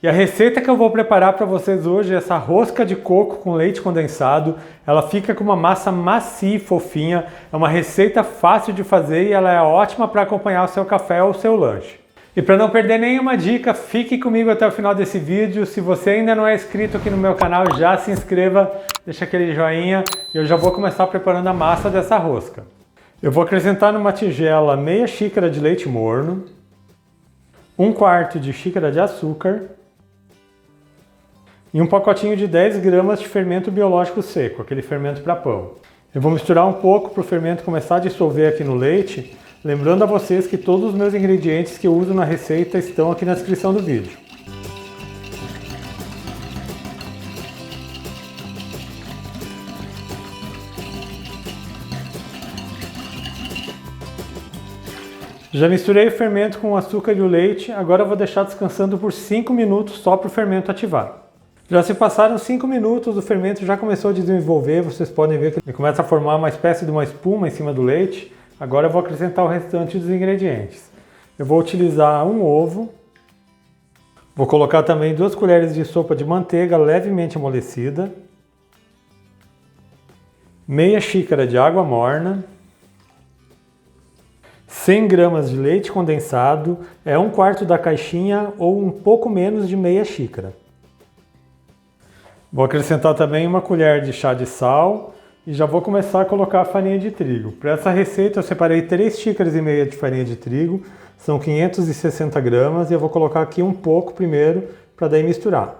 E a receita que eu vou preparar para vocês hoje é essa rosca de coco com leite condensado. Ela fica com uma massa macia e fofinha. É uma receita fácil de fazer e ela é ótima para acompanhar o seu café ou o seu lanche. E para não perder nenhuma dica, fique comigo até o final desse vídeo. Se você ainda não é inscrito aqui no meu canal, já se inscreva, deixa aquele joinha e eu já vou começar preparando a massa dessa rosca. Eu vou acrescentar numa tigela meia xícara de leite morno, 1/4 de xícara de açúcar e um pacotinho de 10 gramas de fermento biológico seco, aquele fermento para pão. Eu vou misturar um pouco para o fermento começar a dissolver aqui no leite, lembrando a vocês que todos os meus ingredientes que eu uso na receita estão aqui na descrição do vídeo. Já misturei o fermento com o açúcar e o leite, agora eu vou deixar descansando por 5 minutos só para o fermento ativar. Já se passaram 5 minutos, o fermento já começou a desenvolver, vocês podem ver que ele começa a formar uma espécie de uma espuma em cima do leite. Agora eu vou acrescentar o restante dos ingredientes. Eu vou utilizar um ovo, vou colocar também 2 colheres de sopa de manteiga levemente amolecida, meia xícara de água morna, 100 gramas de leite condensado, é 1/4 da caixinha ou um pouco menos de meia xícara. Vou acrescentar também uma colher de chá de sal e já vou começar a colocar a farinha de trigo. Para essa receita eu separei 3,5 xícaras de farinha de trigo, são 560 gramas e eu vou colocar aqui um pouco primeiro para daí misturar.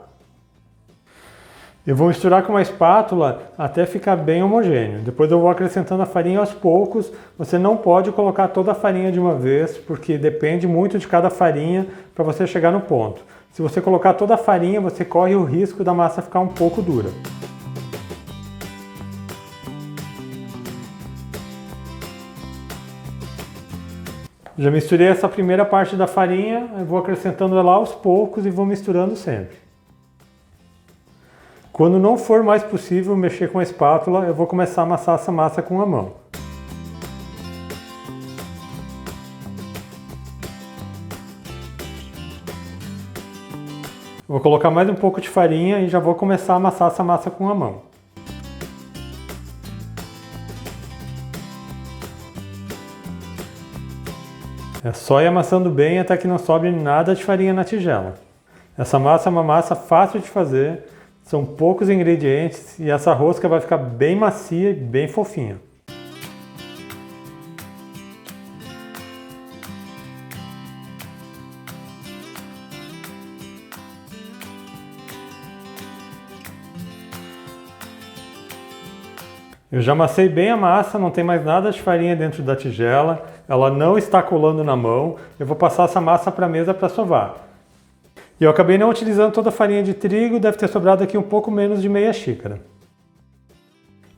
Eu vou misturar com uma espátula até ficar bem homogêneo. Depois eu vou acrescentando a farinha aos poucos. Você não pode colocar toda a farinha de uma vez, porque depende muito de cada farinha para você chegar no ponto. Se você colocar toda a farinha, você corre o risco da massa ficar um pouco dura. Já misturei essa primeira parte da farinha, eu vou acrescentando ela aos poucos e vou misturando sempre. Quando não for mais possível mexer com a espátula, eu vou começar a amassar essa massa com a mão. Vou colocar mais um pouco de farinha e já vou começar a amassar essa massa com a mão. É só ir amassando bem até que não sobre nada de farinha na tigela. Essa massa é uma massa fácil de fazer, são poucos ingredientes e essa rosca vai ficar bem macia e bem fofinha. Eu já amassei bem a massa, não tem mais nada de farinha dentro da tigela, ela não está colando na mão. Eu vou passar essa massa para a mesa para sovar. E eu acabei não utilizando toda a farinha de trigo, deve ter sobrado aqui um pouco menos de meia xícara.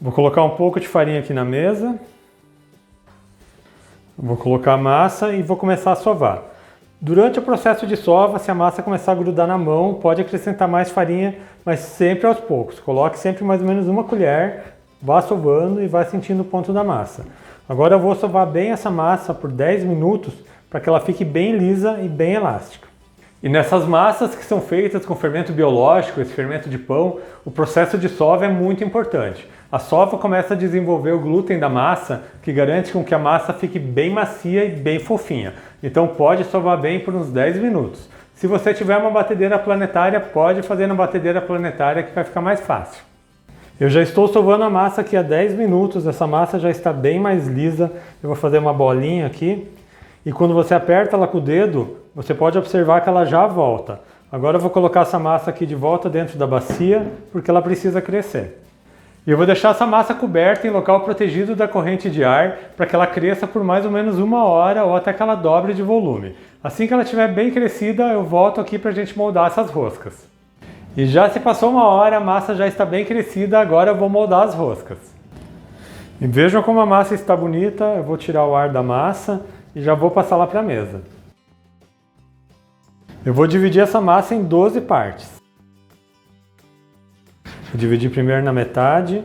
Vou colocar um pouco de farinha aqui na mesa. Vou colocar a massa e vou começar a sovar. Durante o processo de sova, se a massa começar a grudar na mão, pode acrescentar mais farinha, mas sempre aos poucos. Coloque sempre mais ou menos uma colher. Vá sovando e vá sentindo o ponto da massa. Agora eu vou sovar bem essa massa por 10 minutos para que ela fique bem lisa e bem elástica. E nessas massas que são feitas com fermento biológico, esse fermento de pão, o processo de sova é muito importante. A sova começa a desenvolver o glúten da massa, que garante com que a massa fique bem macia e bem fofinha. Então pode sovar bem por uns 10 minutos. Se você tiver uma batedeira planetária, pode fazer na batedeira planetária que vai ficar mais fácil. Eu já estou sovando a massa aqui há 10 minutos, essa massa já está bem mais lisa. Eu vou fazer uma bolinha aqui e quando você aperta ela com o dedo, você pode observar que ela já volta. Agora eu vou colocar essa massa aqui de volta dentro da bacia, porque ela precisa crescer. E eu vou deixar essa massa coberta em local protegido da corrente de ar, para que ela cresça por mais ou menos 1 hora ou até que ela dobre de volume. Assim que ela estiver bem crescida, eu volto aqui para a gente moldar essas roscas. E já se passou 1 hora, a massa já está bem crescida, agora eu vou moldar as roscas. E vejam como a massa está bonita, eu vou tirar o ar da massa e já vou passar lá para a mesa. Eu vou dividir essa massa em 12 partes. Vou dividir primeiro na metade.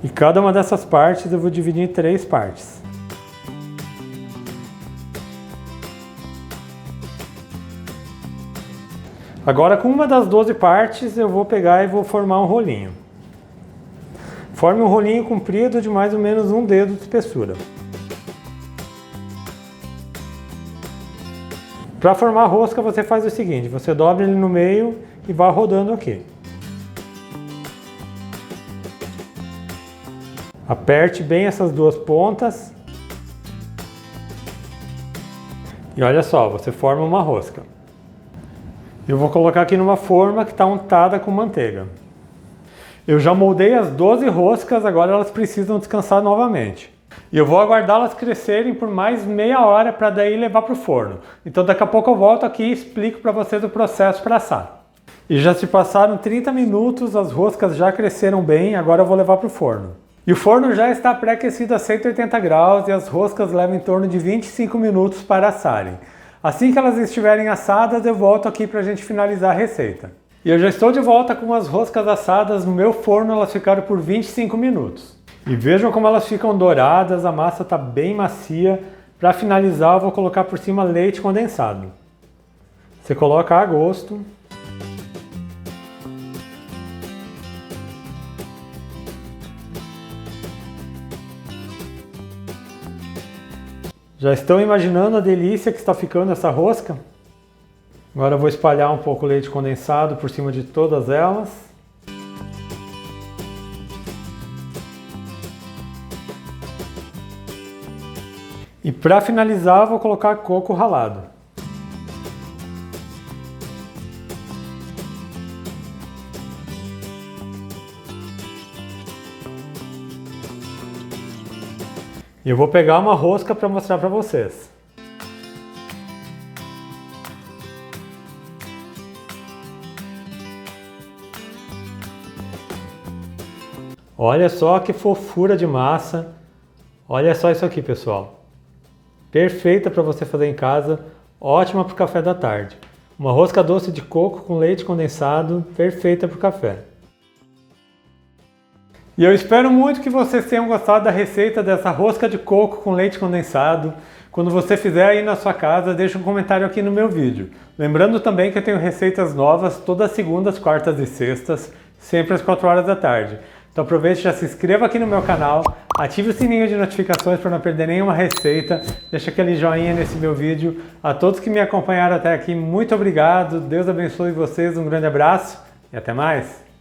E cada uma dessas partes eu vou dividir em 3 partes. Agora, com uma das 12 partes, eu vou pegar e vou formar um rolinho. Forme um rolinho comprido de mais ou menos um dedo de espessura. Para formar a rosca, você faz o seguinte, você dobra ele no meio e vai rodando aqui. Aperte bem essas duas pontas. E olha só, você forma uma rosca. Eu vou colocar aqui numa forma que está untada com manteiga. Eu já moldei as 12 roscas, agora elas precisam descansar novamente. E eu vou aguardá-las crescerem por mais meia hora para daí levar para o forno. Então daqui a pouco eu volto aqui e explico para vocês o processo para assar. E já se passaram 30 minutos, as roscas já cresceram bem, agora eu vou levar para o forno. E o forno já está pré-aquecido a 180 graus e as roscas levam em torno de 25 minutos para assarem. Assim que elas estiverem assadas, eu volto aqui para a gente finalizar a receita. E eu já estou de volta com as roscas assadas no meu forno, elas ficaram por 25 minutos. E vejam como elas ficam douradas, a massa está bem macia. Para finalizar, eu vou colocar por cima leite condensado. Você coloca a gosto. Já estão imaginando a delícia que está ficando essa rosca? Agora eu vou espalhar um pouco o leite condensado por cima de todas elas. E para finalizar, eu vou colocar coco ralado. E eu vou pegar uma rosca para mostrar para vocês. Olha só que fofura de massa. Olha só isso aqui, pessoal. Perfeita para você fazer em casa, ótima para o café da tarde. Uma rosca doce de coco com leite condensado, perfeita para o café. E eu espero muito que vocês tenham gostado da receita dessa rosca de coco com leite condensado. Quando você fizer aí na sua casa, deixa um comentário aqui no meu vídeo. Lembrando também que eu tenho receitas novas todas as segundas, quartas e sextas, sempre às 4 horas da tarde. Então aproveite e já se inscreva aqui no meu canal, ative o sininho de notificações para não perder nenhuma receita, deixa aquele joinha nesse meu vídeo. A todos que me acompanharam até aqui, muito obrigado, Deus abençoe vocês, um grande abraço e até mais!